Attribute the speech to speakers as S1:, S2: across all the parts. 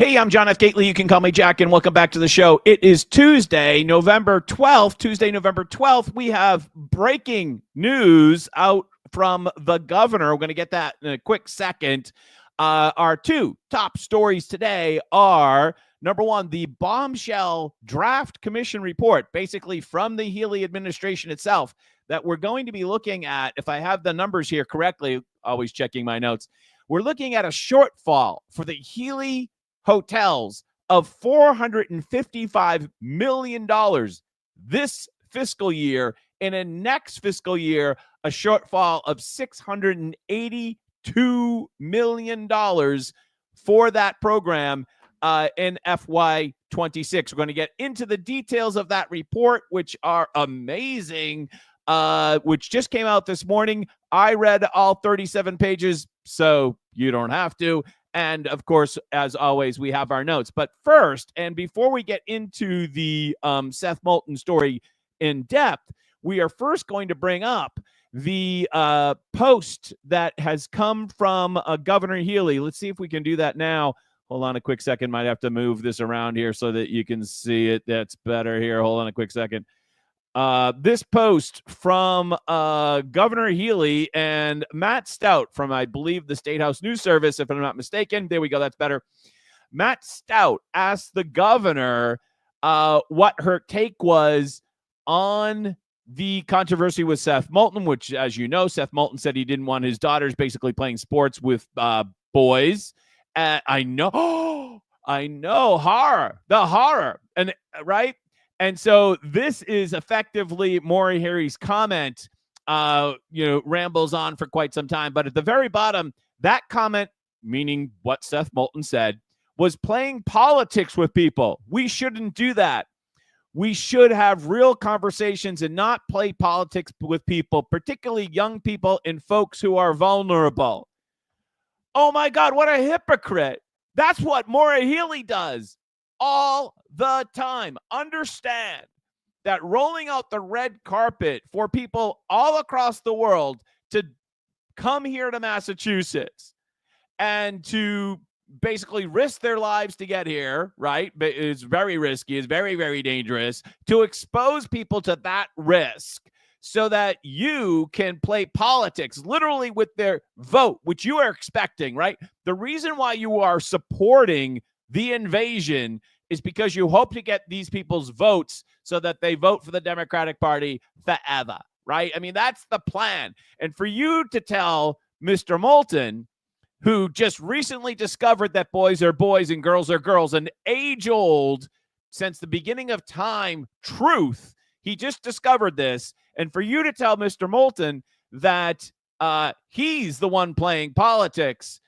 S1: Hey, I'm John F. Gately. You can call me Jack, and welcome back to the show. It is Tuesday, November 12th. We have breaking news out from the governor. We're going to get that in a quick second. Our two top stories today are, number one, the bombshell draft commission report, basically from the Healey administration itself, that we're going to be looking at. If I have the numbers here correctly, always checking my notes, we're looking at a shortfall for the Healey Hotels of $455 million this fiscal year, and in next fiscal year, a shortfall of $682 million for that program in FY26. We're going to get into the details of that report, which are amazing, which just came out this morning. I read all 37 pages, so you don't have to. And, of course, as always, we have our notes. But first, and before we get into the Seth Moulton story in depth, we are first going to bring up the post that has come from Governor Healey. Let's see if we can do that now. Hold on a quick second. Might have to move this around here so that you can see it. That's better here. Hold on a quick second. This post from Governor Healey and Matt Stout from, I believe, the State House News Service, if I'm not mistaken. There we go. That's better. Matt Stout asked the governor what her take was on the controversy with Seth Moulton, which, as you know, Seth Moulton said he didn't want his daughters basically playing sports with boys. I know, the horror, and right. And so this is effectively Maury Harry's comment, rambles on for quite some time. But at the very bottom, that comment, meaning what Seth Moulton said, was playing politics with people. We shouldn't do that. We should have real conversations and not play politics with people, particularly young people and folks who are vulnerable. Oh, my God, what a hypocrite. That's what Maury Healey does all the time. Understand that rolling out the red carpet for people all across the world to come here to Massachusetts and to basically risk their lives to get here, right? But it's very risky. It's very, very dangerous to expose people to that risk so that you can play politics literally with their vote, which you are expecting, right? The reason why you are supporting the invasion is because you hope to get these people's votes so that they vote for the Democratic Party forever, right? I mean, that's the plan. And for you to tell Mr. Moulton, who just recently discovered that boys are boys and girls are girls, an age-old, since the beginning of time, truth, he just discovered this. And for you to tell Mr. Moulton that he's the one playing politics,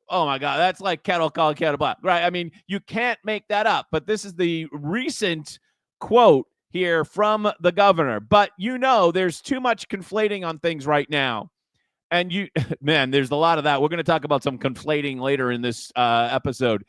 S1: oh, my God, that's like kettle called kettle black, right? I mean, you can't make that up. But this is the recent quote here from the governor. But, there's too much conflating on things right now. And there's a lot of that. We're going to talk about some conflating later in this episode.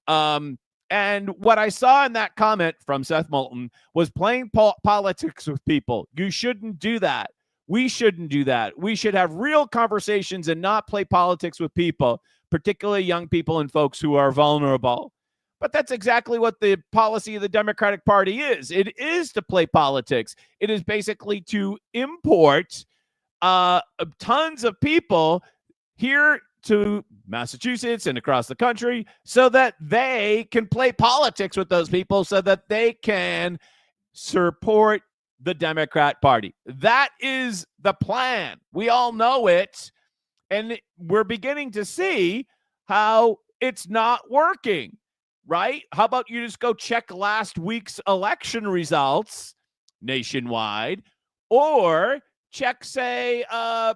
S1: And what I saw in that comment from Seth Moulton was playing politics with people. You shouldn't do that. We shouldn't do that. We should have real conversations and not play politics with people, particularly young people and folks who are vulnerable. But that's exactly what the policy of the Democratic Party is. It is to play politics. It is basically to import tons of people here to Massachusetts and across the country so that they can play politics with those people so that they can support the Democrat Party. That is the plan. We all know it. And we're beginning to see how it's not working, right? How about you just go check last week's election results nationwide, or check, say,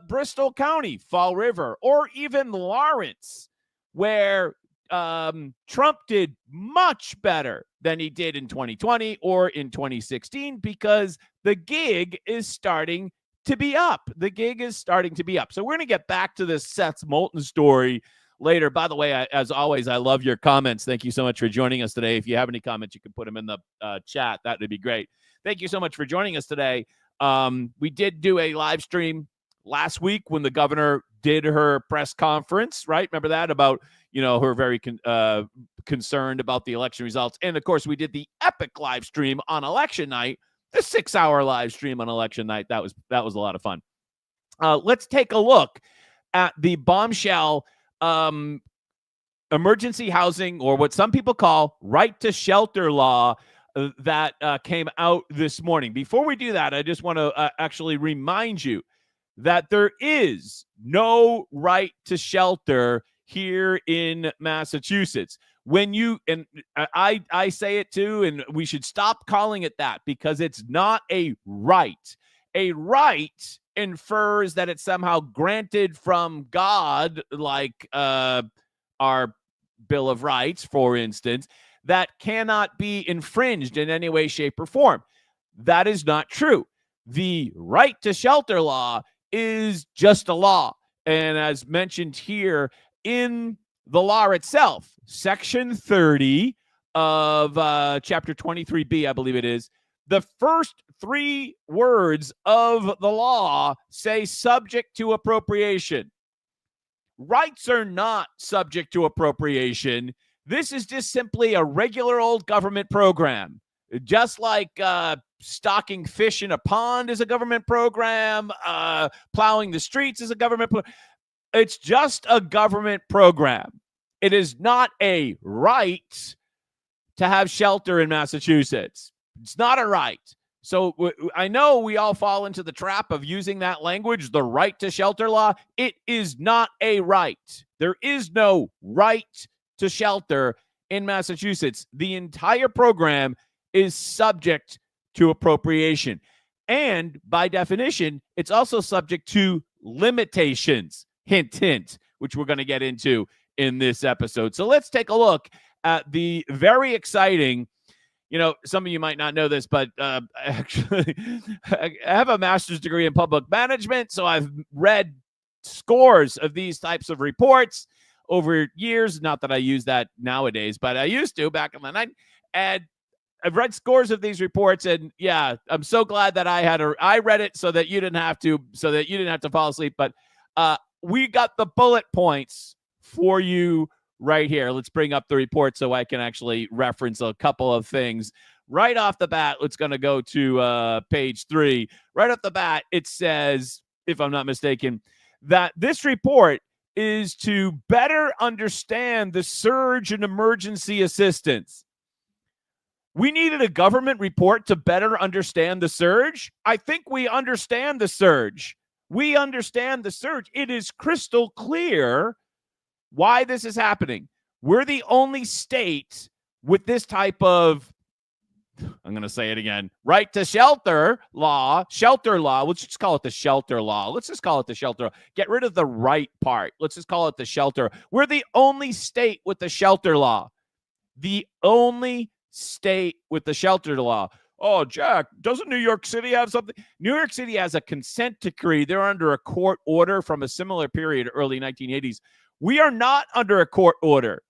S1: Bristol County, Fall River, or even Lawrence, where Trump did much better than he did in 2020 or in 2016 because the gig is starting to be up. The gig is starting to be up. So we're going to get back to this Seth Moulton story later. By the way, as always, I love your comments. Thank you so much for joining us today. If you have any comments, you can put them in the chat. That would be great. Thank you so much for joining us today. We did do a live stream last week when the governor did her press conference, right? Remember that about, her very concerned about the election results. And of course, we did the epic live stream on election night, the 6-hour live stream on election night. That was a lot of fun. Let's take a look at the bombshell emergency housing, or what some people call right to shelter law, that came out this morning. Before we do that, I just want to actually remind you that there is no right to shelter here in Massachusetts. When you, and I say it too, and we should stop calling it that, because it's not a right. A right infers that it's somehow granted from God, like our Bill of Rights, for instance, that cannot be infringed in any way, shape, or form. That is not true. The right to shelter law is just a law. And as mentioned here in the law itself, Section 30 of Chapter 23B, I believe it is, the first 3 words of the law say subject to appropriation. Rights are not subject to appropriation. This is just simply a regular old government program. Just like stocking fish in a pond is a government program, plowing the streets is a government program. It's just a government program. It is not a right to have shelter in Massachusetts. It's not a right. So I know we all fall into the trap of using that language, the right to shelter law. It is not a right. There is no right to shelter in Massachusetts. The entire program is subject to appropriation. And by definition, it's also subject to limitations. Hint, hint, which we're going to get into in this episode. So let's take a look at the very exciting, some of you might not know this, but actually, I have a master's degree in public management, so I've read scores of these types of reports over years. Not that I use that nowadays, but I used to back in the night. And I've read scores of these reports, and yeah, I'm so glad that I read it so that you didn't have to fall asleep. But we got the bullet points for you right here. Let's bring up the report so I can actually reference a couple of things. Right off the bat, let's going to go to page 3. Right off the bat, it says, if I'm not mistaken, that this report is to better understand the surge in emergency assistance. We needed a government report to better understand the surge. I think we understand the surge. We understand the surge. It is crystal clear why this is happening. We're the only state with this type of, I'm going to say it again, right to shelter law. Let's just call it the shelter law. Let's just call it the shelter. Get rid of the right part. Let's just call it the shelter. We're the only state with the shelter law. The only state with the shelter law. Oh, Jack, doesn't New York City have something? New York City has a consent decree. They're under a court order from a similar period, early 1980s. We are not under a court order.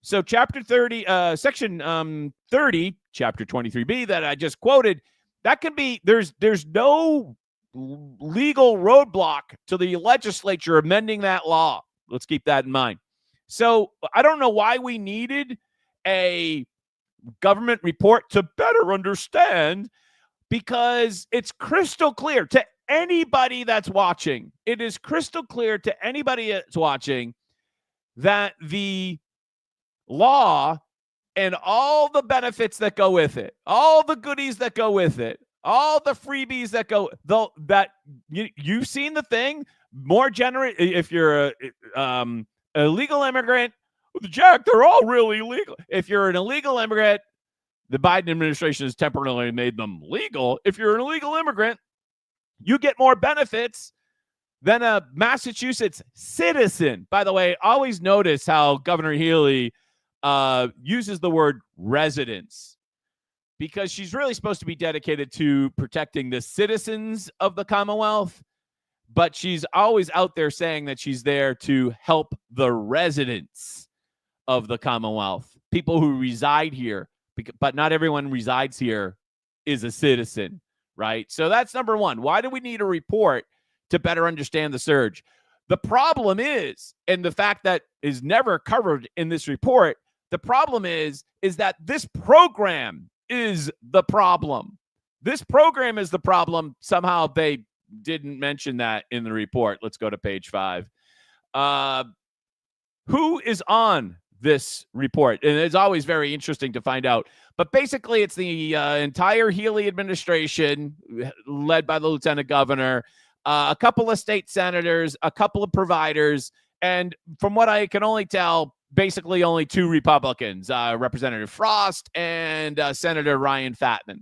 S1: So Chapter 30, Section 30, Chapter 23B that I just quoted, that can be, there's no legal roadblock to the legislature amending that law. Let's keep that in mind. So I don't know why we needed a government report to better understand, because it's crystal clear to anybody that's watching. It is crystal clear to anybody that's watching that the law and all the benefits that go with it, all the goodies that go with it, all the freebies that go, though, that you've seen the thing, more generous. If you're a legal immigrant, Jack, they're all really legal. If you're an illegal immigrant, the Biden administration has temporarily made them legal. If you're an illegal immigrant, you get more benefits than a Massachusetts citizen. By the way, always notice how Governor Healey uses the word residents, because she's really supposed to be dedicated to protecting the citizens of the Commonwealth, but she's always out there saying that she's there to help the residents of the Commonwealth, people who reside here, but not everyone resides here is a citizen, right? So that's number one. Why do we need a report to better understand the surge. The problem is, and the fact that is never covered in this report, the problem is that this program is the problem. This program is the problem. Somehow they didn't mention that in the report. Let's go to page 5. Who is on this report? And it's always very interesting to find out. But basically, it's the entire Healey administration led by the lieutenant governor, a couple of state senators, a couple of providers, and from what I can only tell, basically only 2 Republicans, Representative Frost and Senator Ryan Fatman.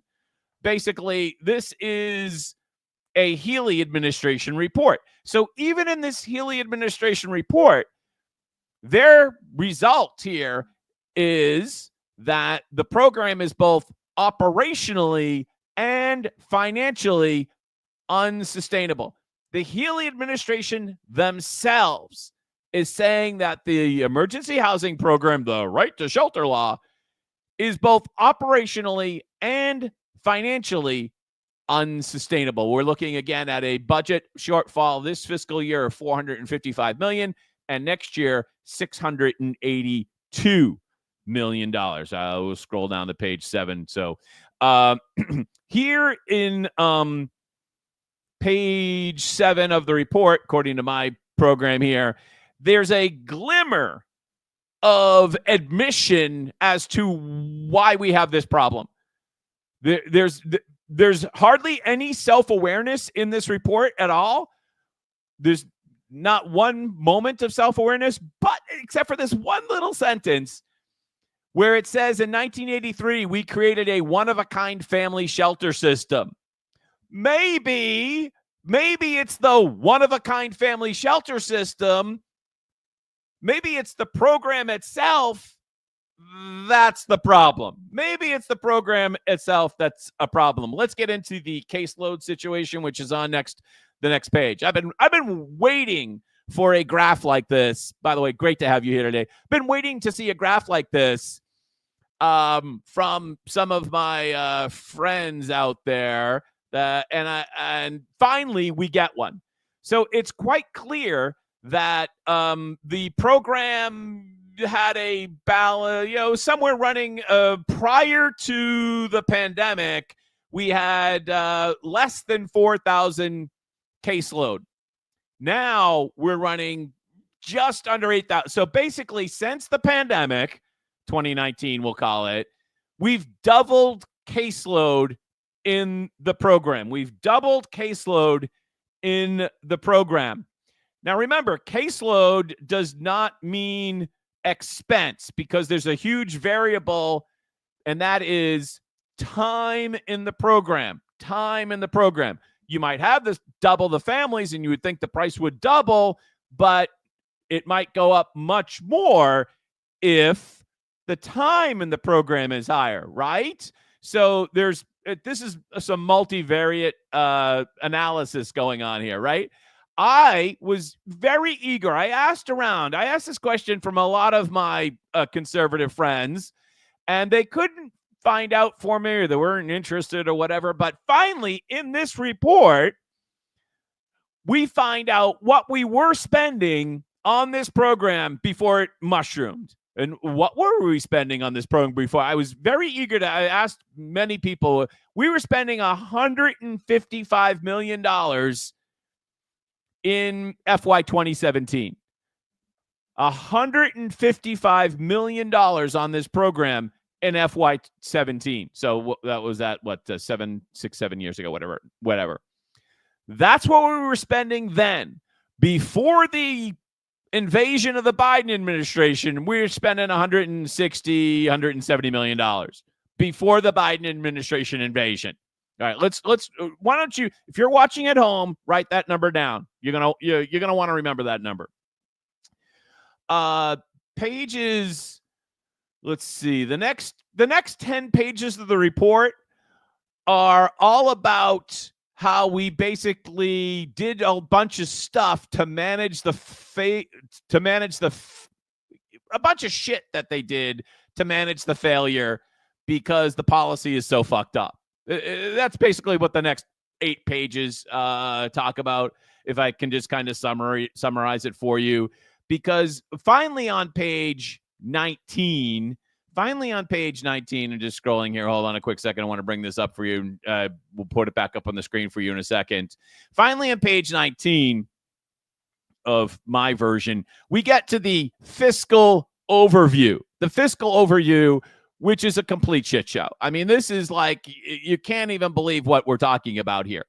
S1: Basically, this is a Healey administration report. So even in this Healey administration report, their result here is that the program is both operationally and financially unsustainable. The Healey administration themselves is saying that the emergency housing program, the right to shelter law, is both operationally and financially unsustainable. We're looking again at a budget shortfall this fiscal year of $455 million, and next year $682 million. We'll scroll down to page 7. So here in page 7 of the report, according to my program here, there's a glimmer of admission as to why we have this problem. There's hardly any self-awareness in this report at all. There's not one moment of self-awareness, but except for this one little sentence where it says in 1983, we created a one-of-a-kind family shelter system. Maybe it's the one-of-a-kind family shelter system. Maybe it's the program itself. That's the problem. Maybe it's the program itself that's a problem. Let's get into the caseload situation, which is on the next page. I've been waiting for a graph like this. By the way, great to have you here today. Been waiting to see a graph like this from some of my friends out there. And finally we get one. So it's quite clear that the program had a balance, somewhere running prior to the pandemic, we had less than 4,000 caseload. Now we're running just under 8,000. So basically, since the pandemic, 2019, we'll call it, we've doubled caseload in the program. We've doubled caseload in the program. Now, remember, caseload does not mean expense, because there's a huge variable, and that is time in the program. Time in the program. You might have this double the families, and you would think the price would double, but it might go up much more if the time in the program is higher, right? So this is some multivariate analysis going on here, right? I was very eager. I asked this question from a lot of my conservative friends, and they couldn't find out for me, or they weren't interested or whatever. But finally, in this report, we find out what we were spending on this program before it mushroomed. And what were we spending on this program before? I was very eager I asked many people. We were spending $155 million in FY2017. $155 million on this program in FY17. So that was 7 years ago, whatever. That's what we were spending then. Before the invasion of the Biden administration, we were spending $170 million before the Biden administration invasion. All right, let's. Why don't you, if you're watching at home, write that number down. You're gonna want to remember that number. Pages. Let's see. The next 10 pages of the report are all about how we basically did a bunch of stuff to manage a bunch of shit that they did to manage the failure because the policy is so fucked up. That's basically what the next 8 pages talk about. if I can just kind of summarize it for you, because finally on page 19, and just scrolling here, hold on a quick second, I want to bring this up for you. We'll put it back up on the screen for you in a second. Finally on page 19 of my version, we get to the fiscal overview. The fiscal overview, which is a complete shit show. I mean, this is like, you can't even believe what we're talking about here.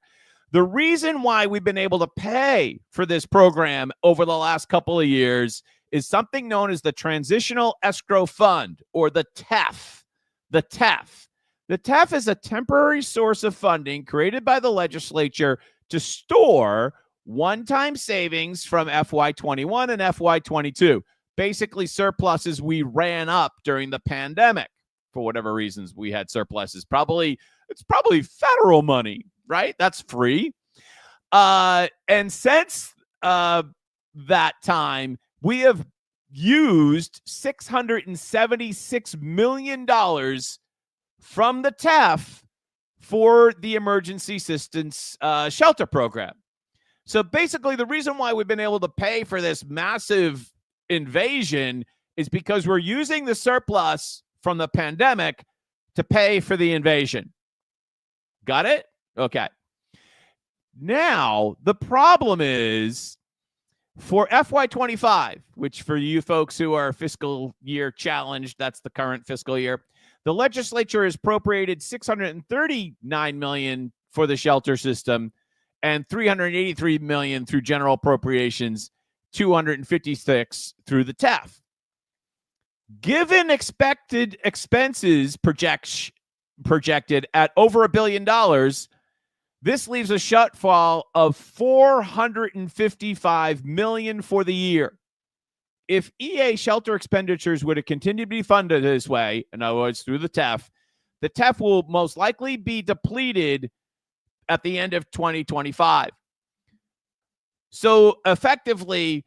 S1: The reason why we've been able to pay for this program over the last couple of years is something known as the Transitional Escrow Fund, or the TEF. The TEF. The TEF is a temporary source of funding created by the legislature to store one-time savings from FY21 and FY22. Basically, surpluses we ran up during the pandemic. For whatever reasons, we had surpluses. It's probably federal money, right? That's free. And since that time, we have used $676 million from the TEF for the emergency assistance shelter program. So basically, the reason why we've been able to pay for this massive invasion is because we're using the surplus from the pandemic to pay for the invasion. Got it? Okay. Now, the problem is for FY25, which for you folks who are fiscal year challenged, that's the current fiscal year, the legislature has appropriated $639 million for the shelter system and $383 million through general appropriations, $256 through the TEF. Given expected expenses projected at over $1 billion, this leaves a shortfall of $455 million for the year. If EA shelter expenditures were to continue to be funded this way, in other words, through the TEF will most likely be depleted at the end of 2025. So effectively,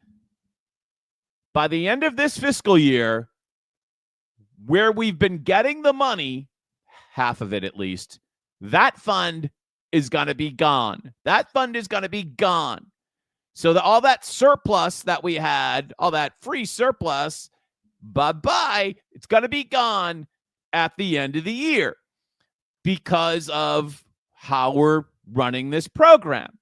S1: by the end of this fiscal year, where we've been getting the money, half of it at least, that fund is going to be gone. That fund is going to be gone. So all that surplus that we had, all that free surplus, bye-bye, it's going to be gone at the end of the year because of how we're running this program.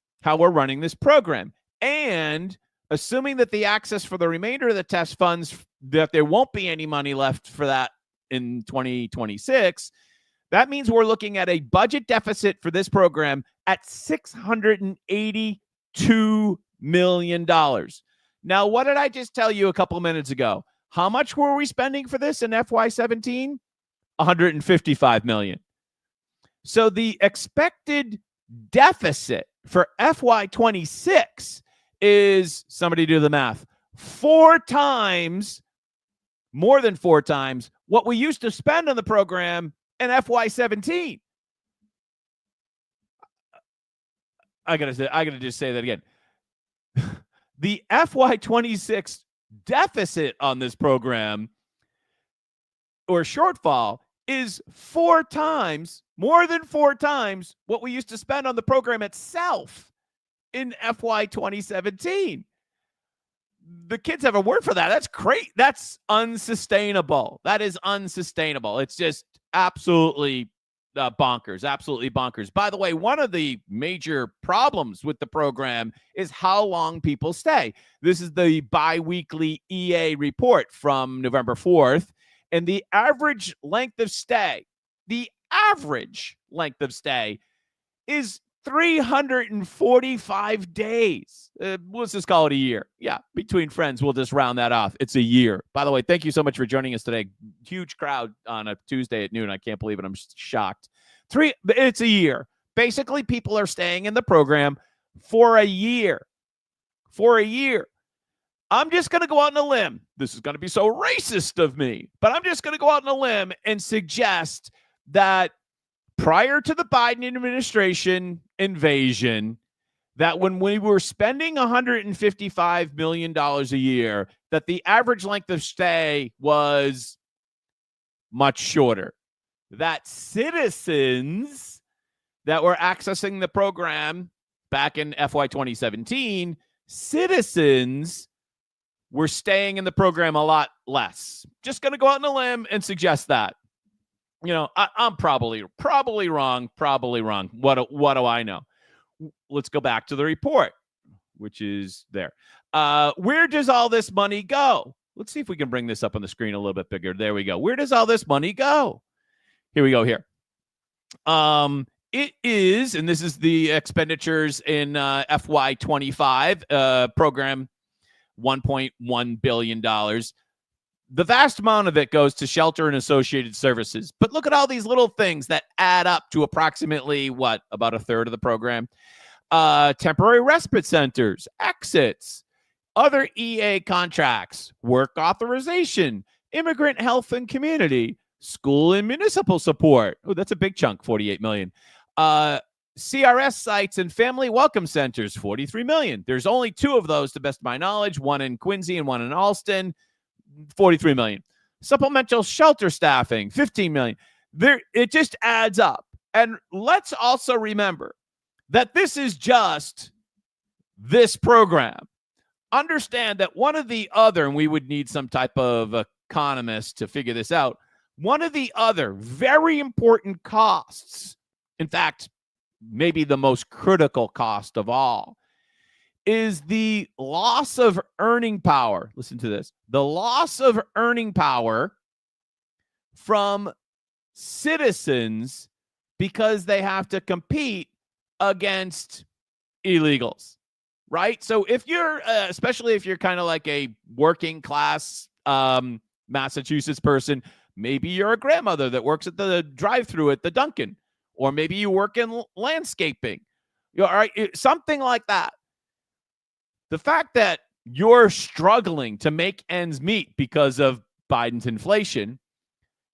S1: And assuming that the access for the remainder of the test funds, that there won't be any money left for that in 2026, that means we're looking at a budget deficit for this program at $682 million. Now, what did I just tell you a couple of minutes ago? How much were we spending for this in FY17? $155 million. So the expected deficit for FY26 is, somebody do the math, more than four times what we used to spend on the program in FY17. I gotta just say that again. The FY26 deficit on this program, or shortfall, is more than four times what we used to spend on the program itself in FY 2017. The kids have a word for that. That's great. That's unsustainable. That is unsustainable. It's just absolutely bonkers. Absolutely bonkers. By the way, one of the major problems with the program is how long people stay. This is the bi-weekly EA report from November 4th. And the average length of stay is 345 days. Let's just call it a year. Yeah, between friends, we'll just round that off. It's a year. By the way, thank you so much for joining us today. Huge crowd on a Tuesday at noon. I can't believe it. I'm shocked. It's a year. Basically, people are staying in the program for a year. I'm just going to go out on a limb. This is going to be so racist of me, but I'm just going to go out on a limb and suggest that prior to the Biden administration invasion, that when we were spending $155 million a year, that the average length of stay was much shorter. That citizens that were accessing the program back in FY 2017, citizens were staying in the program a lot less. Just going to go out on a limb and suggest that. I'm probably wrong. What do I know? Let's go back to the report, which is there. Where does all this money go? Let's see if we can bring this up on the screen a little bit bigger. There we go. Where does all this money go? Here we go here. It is, and this is the expenditures in FY25 program, $1.1 billion. The vast amount of it goes to shelter and associated services. But look at all these little things that add up to approximately, about a third of the program. Temporary respite centers, exits, other EA contracts, work authorization, immigrant health and community, school and municipal support. Oh, that's a big chunk, $48 million. CRS sites and family welcome centers, $43 million. There's only 2 of those, to best of my knowledge, one in Quincy and one in Alston, $43 million. Supplemental shelter staffing, $15 million. It just adds up. And let's also remember that this is just this program. Understand that one of the other, and we would need some type of economist to figure this out, one of the other very important costs, in fact, maybe the most critical cost of all, is the loss of earning power. Listen to this. The loss of earning power from citizens because they have to compete against illegals, right? So if you're, especially if you're kind of like a working class Massachusetts person, maybe you're a grandmother that works at the drive-thru at the Dunkin', or maybe you work in landscaping, all right, something like that. The fact that you're struggling to make ends meet because of Biden's inflation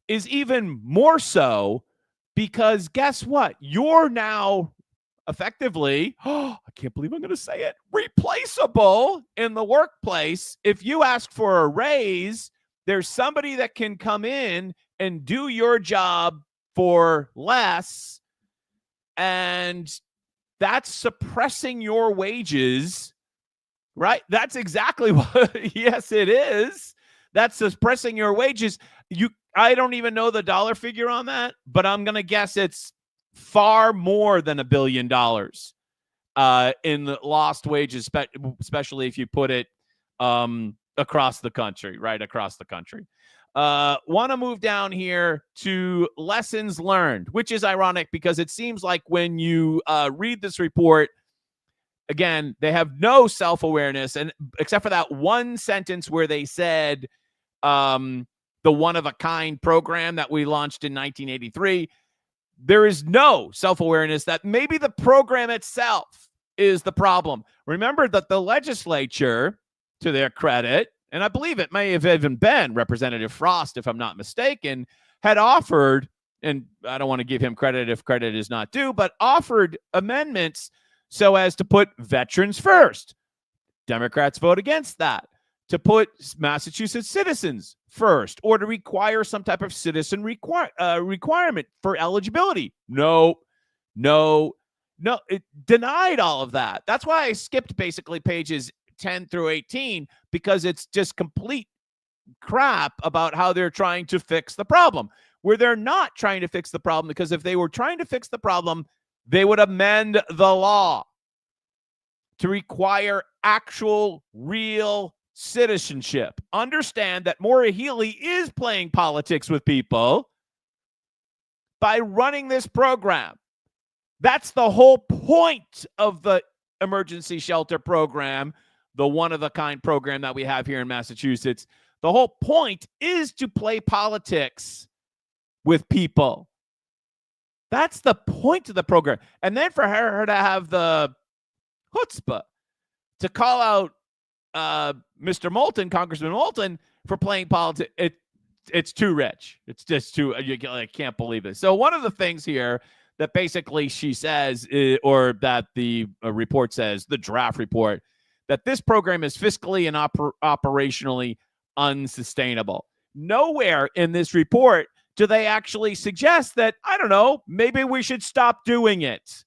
S1: is even more so because guess what? You're now effectively, I can't believe I'm going to say it, replaceable in the workplace. If you ask for a raise, there's somebody that can come in and do your job for less, and that's suppressing your wages, right? That's exactly what, yes, it is. That's suppressing your wages. I don't even know the dollar figure on that, but I'm going to guess it's far more than $1 billion in the lost wages, especially if you put it across the country, right? Across the country. Want to move down here to lessons learned, which is ironic because it seems like when you read this report, again, they have no self-awareness, and except for that one sentence where they said the one-of-a-kind program that we launched in 1983, there is no self-awareness that maybe the program itself is the problem. Remember that the legislature, to their credit, and I believe it may have even been Representative Frost, if I'm not mistaken, had offered, and I don't want to give him credit if credit is not due, but offered amendments so as to put veterans first. Democrats vote against that. To put Massachusetts citizens first, or to require some type of citizen requirement for eligibility. No, it denied all of that. That's why I skipped basically pages 10 through 18, because it's just complete crap about how they're trying to fix the problem, where they're not trying to fix the problem, because if they were trying to fix the problem, they would amend the law to require actual, real citizenship. Understand that Maura Healey is playing politics with people by running this program. That's the whole point of the emergency shelter program, the one-of-a-kind program that we have here in Massachusetts. The whole point is to play politics with people. That's the point of the program. And then for her to have the chutzpah to call out Mr. Moulton, Congressman Moulton, for playing politics, it's too rich. It's just too, I can't believe it. So one of the things here that basically she says, or that the report says, the draft report, that this program is fiscally and operationally unsustainable. Nowhere in this report do they actually suggest that, I don't know, maybe we should stop doing it.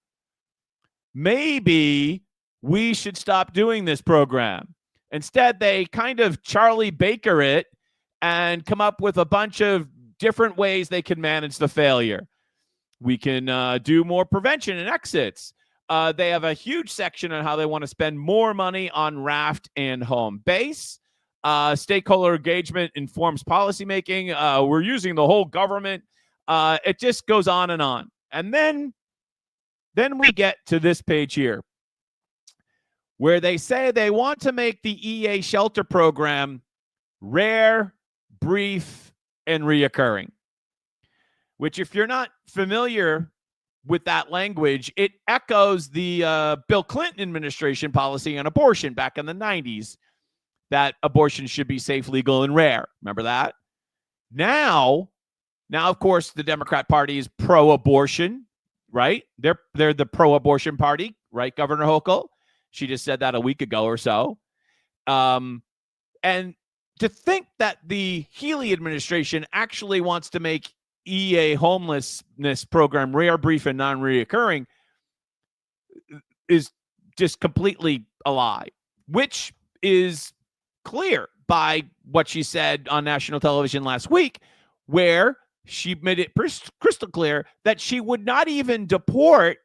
S1: maybe we should stop doing this program. Instead, they kind of Charlie Baker it and come up with a bunch of different ways they can manage the failure. We can do more prevention and exits. They have a huge section on how they want to spend more money on raft and home base. Stakeholder engagement informs policymaking. We're using the whole government. It just goes on. And then we get to this page here, where they say they want to make the EA shelter program rare, brief, and reoccurring. Which, if you're not familiar with that language, it echoes the Bill Clinton administration policy on abortion back in the 90s, that abortion should be safe, legal, and rare. Remember that? Now, of course, the Democrat Party is pro-abortion, right? They're the pro-abortion party, right, Governor Hochul? She just said that a week ago or so. And to think that the Healey administration actually wants to make EA homelessness program rare, brief, and non-reoccurring is just completely a lie, which is clear by what she said on national television last week, where she made it crystal clear that she would not even deport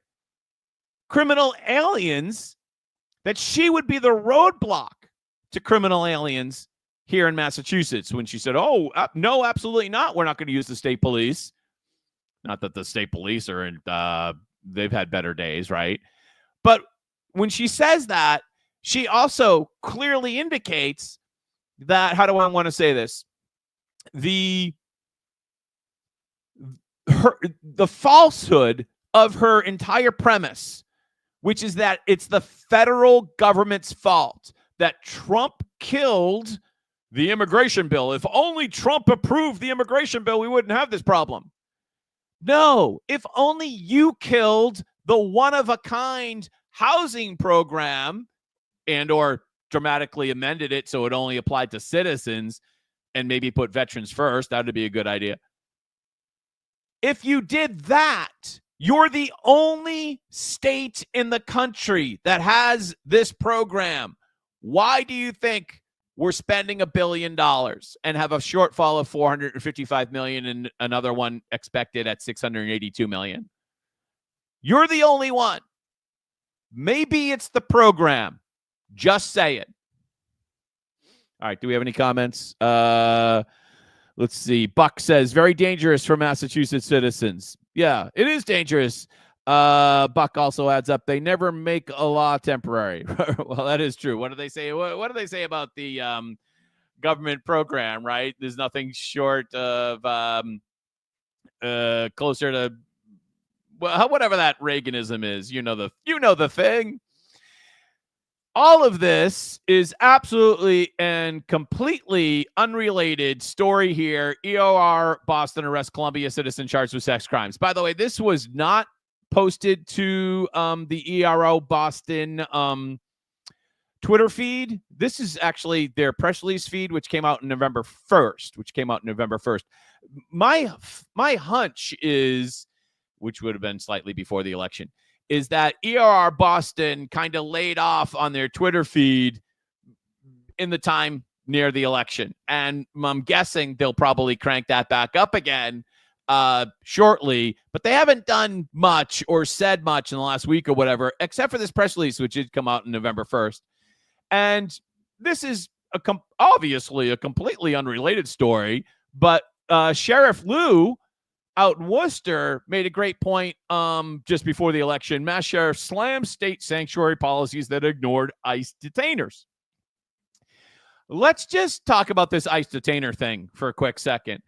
S1: criminal aliens, that she would be the roadblock to criminal aliens here in Massachusetts, when she said, no, absolutely not. We're not going to use the state police. Not that the state police they've had better days, right? But when she says that, she also clearly indicates that, how do I want to say this? The falsehood of her entire premise, which is that it's the federal government's fault that Trump killed the immigration bill. If only Trump approved the immigration bill, we wouldn't have this problem. No, if only you killed the one-of-a-kind housing program and or dramatically amended it so it only applied to citizens and maybe put veterans first, that would be a good idea. If you did that, you're the only state in the country that has this program. Why do you think we're spending $1 billion and have a shortfall of $455 million and another one expected at $682 million? You're the only one. Maybe it's the program. Just say it. All right. Do we have any comments? Let's see. Buck says, very dangerous for Massachusetts citizens. Yeah, it is dangerous. Buck also adds up, they never make a law temporary. Well, that is true. What do they say? What do they say about the government program, right? There's nothing short of closer to, well, whatever that Reaganism is. You know the thing. All of this is absolutely and completely unrelated story here. EOR Boston arrests Columbia citizen charged with sex crimes. By the way, this was not posted to the ERO Boston Twitter feed. This is actually their press release feed, which came out on November 1st. My hunch is, which would have been slightly before the election, is that ERR Boston kind of laid off on their Twitter feed in the time near the election. And I'm guessing they'll probably crank that back up again shortly, but they haven't done much or said much in the last week or whatever, except for this press release, which did come out on November 1st. And this is obviously a completely unrelated story, but Sheriff Lou out in Worcester made a great point just before the election. Mass Sheriff slams state sanctuary policies that ignored ICE detainers. Let's just talk about this ICE detainer thing for a quick second.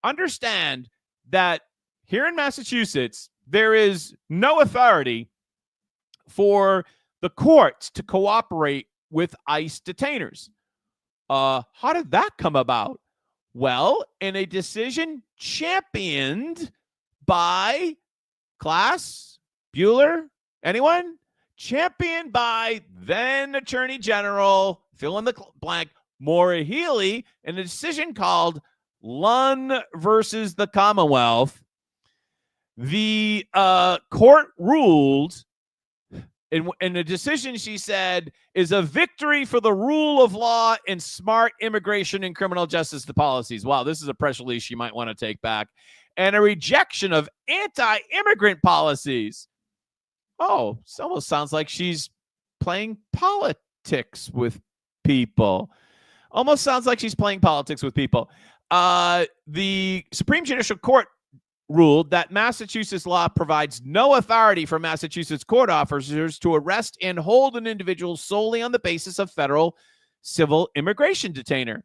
S1: Understand that here in Massachusetts, there is no authority for the courts to cooperate with ICE detainers. How did that come about? Well, in a decision championed by Class Bueller, anyone? Championed by then Attorney General, fill in the blank, Maura Healey, in a decision called Lunn versus the Commonwealth. The court ruled And the decision, she said, is a victory for the rule of law and smart immigration and criminal justice policies. Wow, this is a press release you might want to take back. And a rejection of anti-immigrant policies. Oh, it almost sounds like she's playing politics with people. Almost sounds like she's playing politics with people. The Supreme Judicial Court ruled that Massachusetts law provides no authority for Massachusetts court officers to arrest and hold an individual solely on the basis of federal civil immigration detainer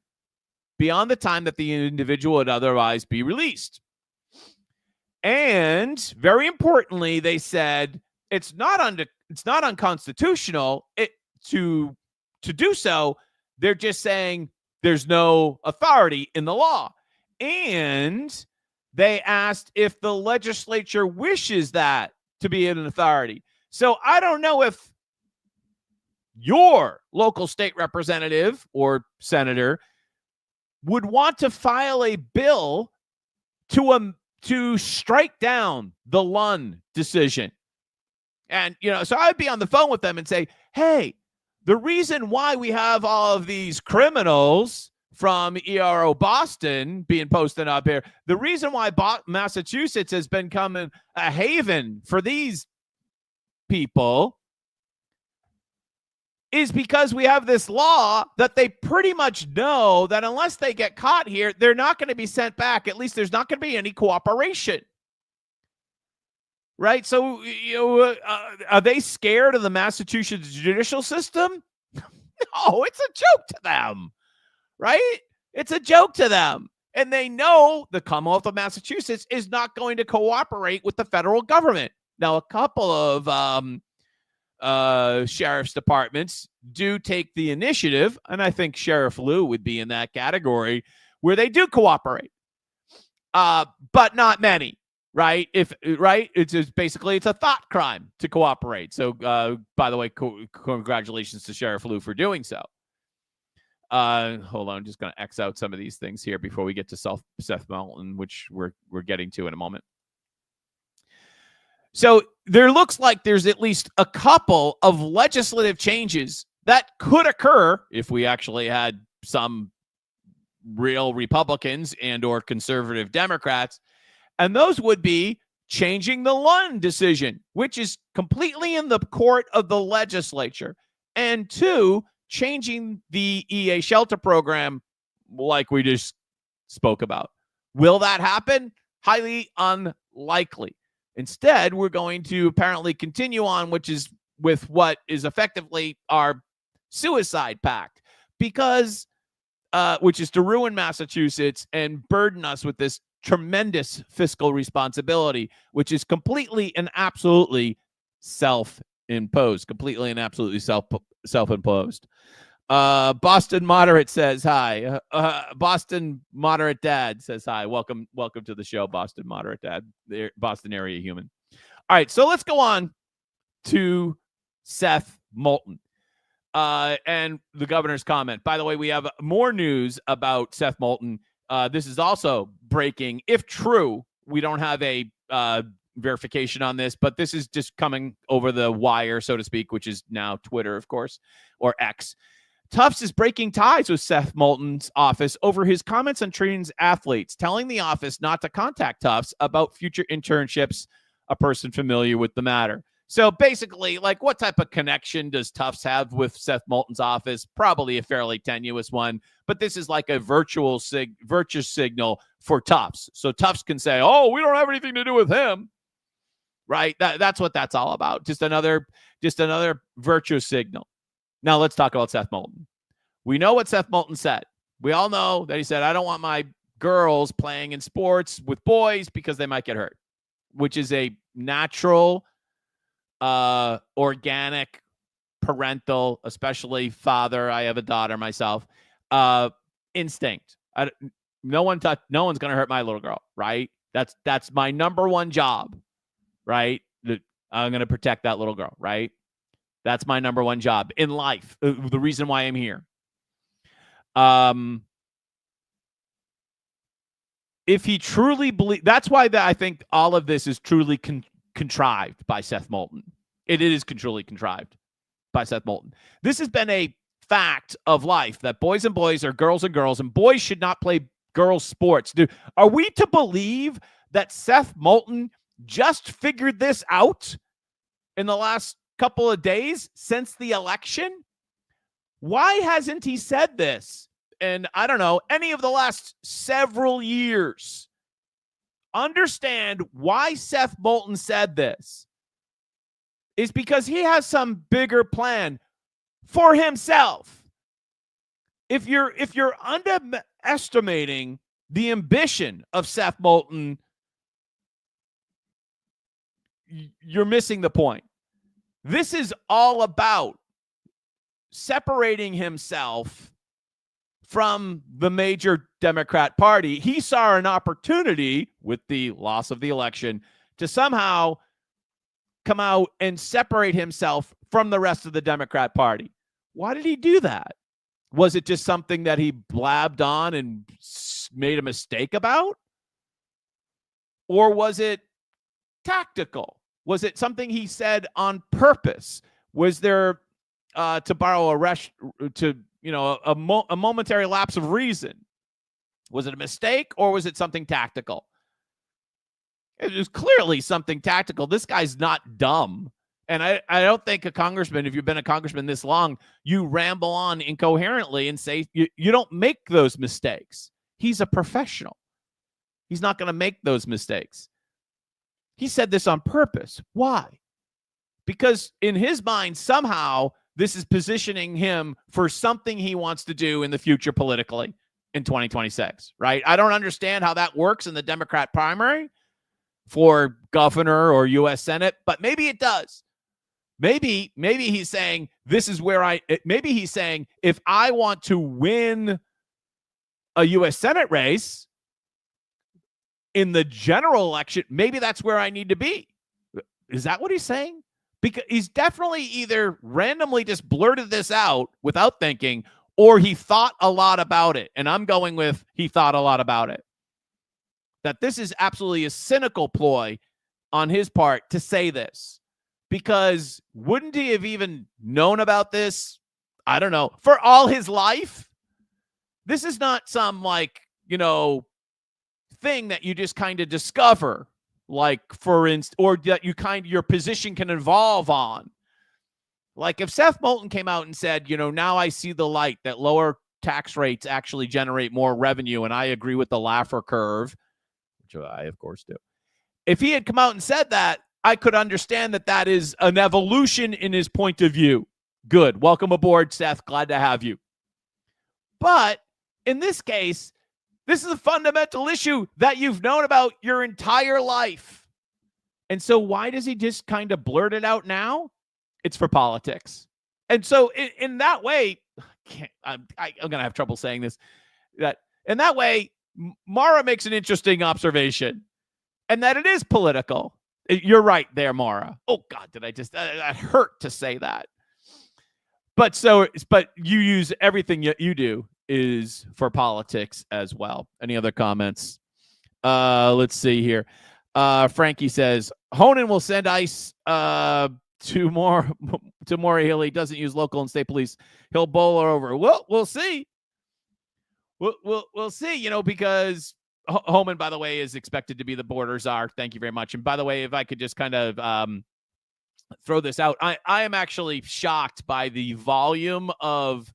S1: beyond the time that the individual would otherwise be released. And very importantly, they said it's not unconstitutional to do so. They're just saying there's no authority in the law. And they asked if the legislature wishes that to be an authority. So I don't know if your local state representative or senator would want to file a bill to strike down the Lund decision. And, so I'd be on the phone with them and say, hey, the reason why we have all of these criminals from ERO Boston being posted up here, the reason why Massachusetts has been becoming a haven for these people is because we have this law that they pretty much know that unless they get caught here, they're not going to be sent back. At least there's not going to be any cooperation. Right? So, are they scared of the Massachusetts judicial system? No, it's a joke to them. Right? It's a joke to them. And they know the Commonwealth of Massachusetts is not going to cooperate with the federal government. Now, a couple of sheriff's departments do take the initiative, and I think Sheriff Lou would be in that category, where they do cooperate. But not many. Right? It's just basically it's a thought crime to cooperate. So, by the way, congratulations to Sheriff Lou for doing so. Hold on, I'm just going to X out some of these things here before we get to Seth Moulton, which we're getting to in a moment. So there looks like there's at least a couple of legislative changes that could occur if we actually had some real Republicans and or conservative Democrats. And those would be changing the Lund decision, which is completely in the court of the legislature. And two, changing the EA shelter program like we just spoke about. Will that happen? Highly unlikely. Instead, we're going to apparently continue on, with what is effectively our suicide pact, because which is to ruin Massachusetts and burden us with this tremendous fiscal responsibility, which is completely and absolutely self-imposed. Boston Moderate says hi. Boston Moderate Dad says hi. Welcome to the show, Boston Moderate Dad, Boston area human. All right, so let's go on to Seth Moulton and the governor's comment. By the way, we have more news about Seth Moulton. This is also breaking. If true, we don't have a verification on this, but this is just coming over the wire, so to speak, which is now Twitter, of course, or X. Tufts is breaking ties with Seth Moulton's office over his comments on trans athletes, telling the office not to contact Tufts about future internships, a person familiar with the matter. So basically, like, what type of connection does Tufts have with Seth Moulton's office? Probably a fairly tenuous one, but this is like a virtuous signal for Tufts. So Tufts can say, oh, we don't have anything to do with him, right? That's what that's all about. Just another virtuous signal. Now let's talk about Seth Moulton. We know what Seth Moulton said. We all know that he said, I don't want my girls playing in sports with boys because they might get hurt, which is a natural, organic, parental, especially father. I have a daughter myself. Instinct. No one's going to hurt my little girl, right? That's my number one job, right? I'm going to protect that little girl, right? That's my number one job in life. The reason why I'm here. If he truly believes, that's why I think all of this is truly contrived by Seth Moulton. It is truly contrived by Seth Moulton. This has been a fact of life that boys and boys are girls and girls, and boys should not play girls' sports. Dude, are we to believe that Seth Moulton just figured this out in the last couple of days since the election? Why hasn't he said this in, I don't know, any of the last several years? Understand why Seth Moulton said this is because he has some bigger plan for himself. If you're underestimating the ambition of Seth Moulton, you're missing the point. This is all about separating himself from the major Democrat Party. He saw an opportunity with the loss of the election to somehow come out and separate himself from the rest of the Democrat Party. Why did he do that? Was it just something that he blabbed on and made a mistake about? Or was it tactical? Was it something he said on purpose? Was there, to borrow a momentary lapse of reason? Was it a mistake or was it something tactical? It was clearly something tactical. This guy's not dumb. And I don't think a congressman, if you've been a congressman this long, you ramble on incoherently and say you don't make those mistakes. He's a professional. He's not going to make those mistakes. He said this on purpose. Why? Because in his mind, somehow, this is positioning him for something he wants to do in the future politically in 2026, right? I don't understand how that works in the Democrat primary for governor or U.S. Senate, but maybe it does. Maybe he's saying this is where maybe he's saying if I want to win a U.S. Senate race in the general election, maybe that's where I need to be. Is that what he's saying? Because he's definitely either randomly just blurted this out without thinking, or he thought a lot about it. And I'm going with he thought a lot about it. That this is absolutely a cynical ploy on his part to say this. Because wouldn't he have even known about this, I don't know, for all his life? This is not some thing that you just kind of discover, like for instance, or that your position can evolve on. Like if Seth Moulton came out and said, now I see the light that lower tax rates actually generate more revenue, and I agree with the Laffer curve, which I of course do. If he had come out and said that, I could understand that is an evolution in his point of view. Good. Welcome aboard, Seth. Glad to have you. But in this case, this is a fundamental issue that you've known about your entire life. And so why does he just kind of blurt it out now? It's for politics. And so in that way, I'm going to have trouble saying this, that in that way, Mara makes an interesting observation, and that it is political. You're right there, Mara. Oh God, did I just, that hurt to say that. But you use everything you do is for politics as well. Any other comments? Let's see here. Frankie says, Honan will send ICE to Maury Hill. He doesn't use local and state police. He'll bowl her over. Well, we'll see. We'll see, because Homan, by the way, is expected to be the border czar. Thank you very much. And by the way, if I could just kind of throw this out, I am actually shocked by the volume of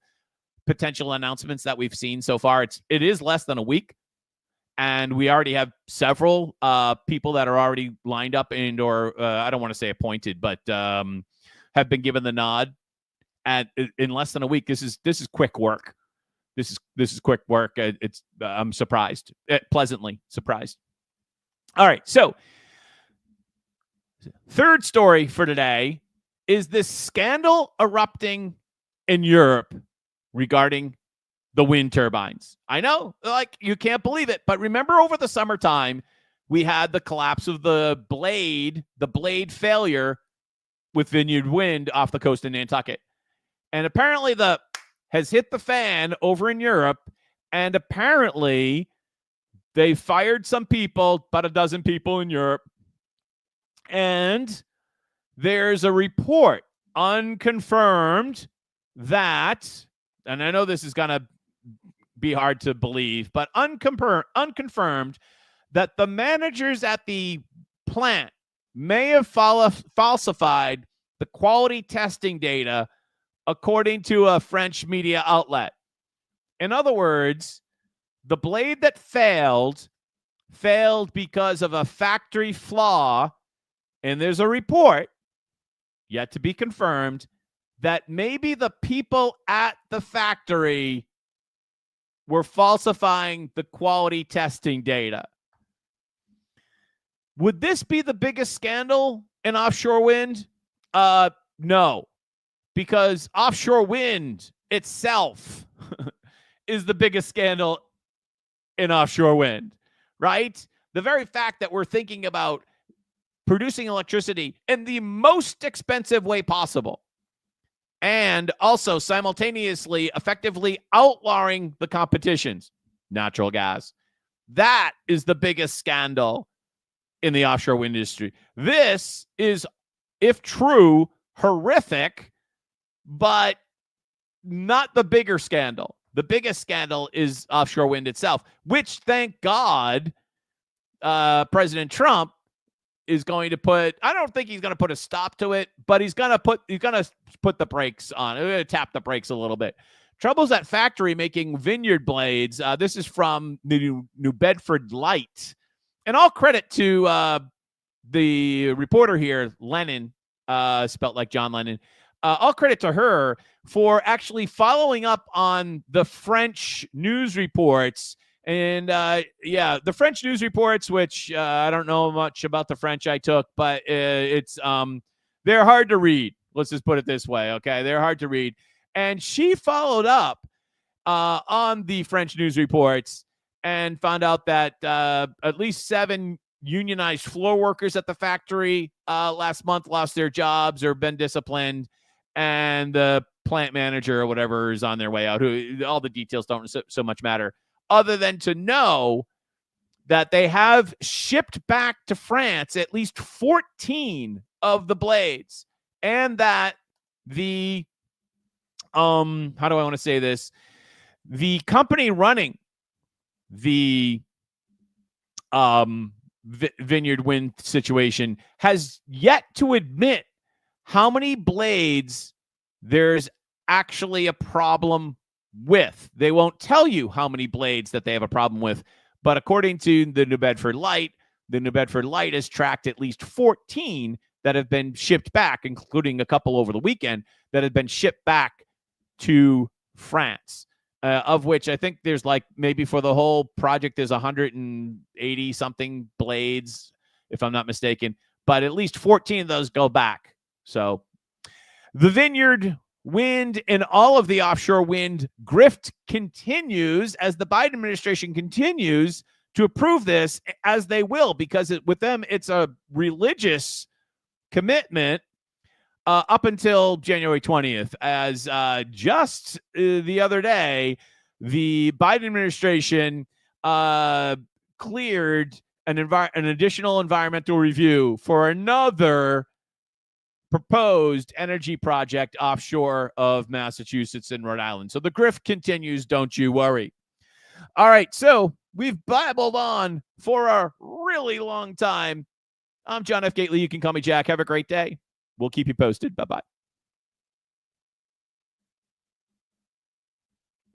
S1: potential announcements that we've seen so far. It is less than a week, and we already have several people that are already lined up and or I don't want to say appointed, but have been given the nod. In less than a week. This is quick work. This is quick work. I'm surprised, pleasantly surprised. All right, so third story for today is this scandal erupting in Europe regarding the wind turbines. I know, you can't believe it, but remember over the summertime, we had the collapse of the blade failure with Vineyard Wind off the coast of Nantucket. And apparently has hit the fan over in Europe, and apparently they fired some people, about a dozen people in Europe, and there's a report, unconfirmed, that, and I know this is going to be hard to believe, but unconfirmed, that the managers at the plant may have falsified the quality testing data, according to a French media outlet. In other words, the blade that failed because of a factory flaw, and there's a report, yet to be confirmed, that maybe the people at the factory were falsifying the quality testing data. Would this be the biggest scandal in offshore wind? No, because offshore wind itself is the biggest scandal in offshore wind, right? The very fact that we're thinking about producing electricity in the most expensive way possible, and also simultaneously effectively outlawing the competitions, natural gas. That is the biggest scandal in the offshore wind industry. This is, if true, horrific, but not the bigger scandal. The biggest scandal is offshore wind itself, which, thank God, President Trump is going to put, I don't think he's going to put a stop to it, but he's going to put the brakes on. He's going to tap the brakes a little bit. Troubles at factory making vineyard blades. This is from the New Bedford Light. And all credit to the reporter here, Lennon, spelt like John Lennon. All credit to her for actually following up on the French news reports. And the French news reports, which I don't know much about the French I took, but it's they're hard to read. Let's just put it this way, okay? They're hard to read. And she followed up on the French news reports and found out that at least 7 unionized floor workers at the factory last month lost their jobs or been disciplined, and the plant manager or whatever is on their way out. All the details don't so much matter, other than to know that they have shipped back to France at least 14 of the blades, and that the how do I want to say this? The company running the vineyard wind situation has yet to admit how many blades there's actually a problem with. They won't tell you how many blades that they have a problem with, but according to the New Bedford Light has tracked at least 14 that have been shipped back, including a couple over the weekend that have been shipped back to France, of which I think there's like, maybe for the whole project, there's 180 something blades, if I'm not mistaken, but at least 14 of those go back. So the vineyard wind and all of the offshore wind grift continues as the Biden administration continues to approve this, as they will, because with them, it's a religious commitment up until January 20th, as just the other day, the Biden administration cleared an additional environmental review for another proposed energy project offshore of Massachusetts and Rhode Island. So the grift continues, don't you worry. All right, so we've babbled on for a really long time. I'm John F. Gately. You can call me Jack. Have a great day. We'll keep you posted. Bye-bye.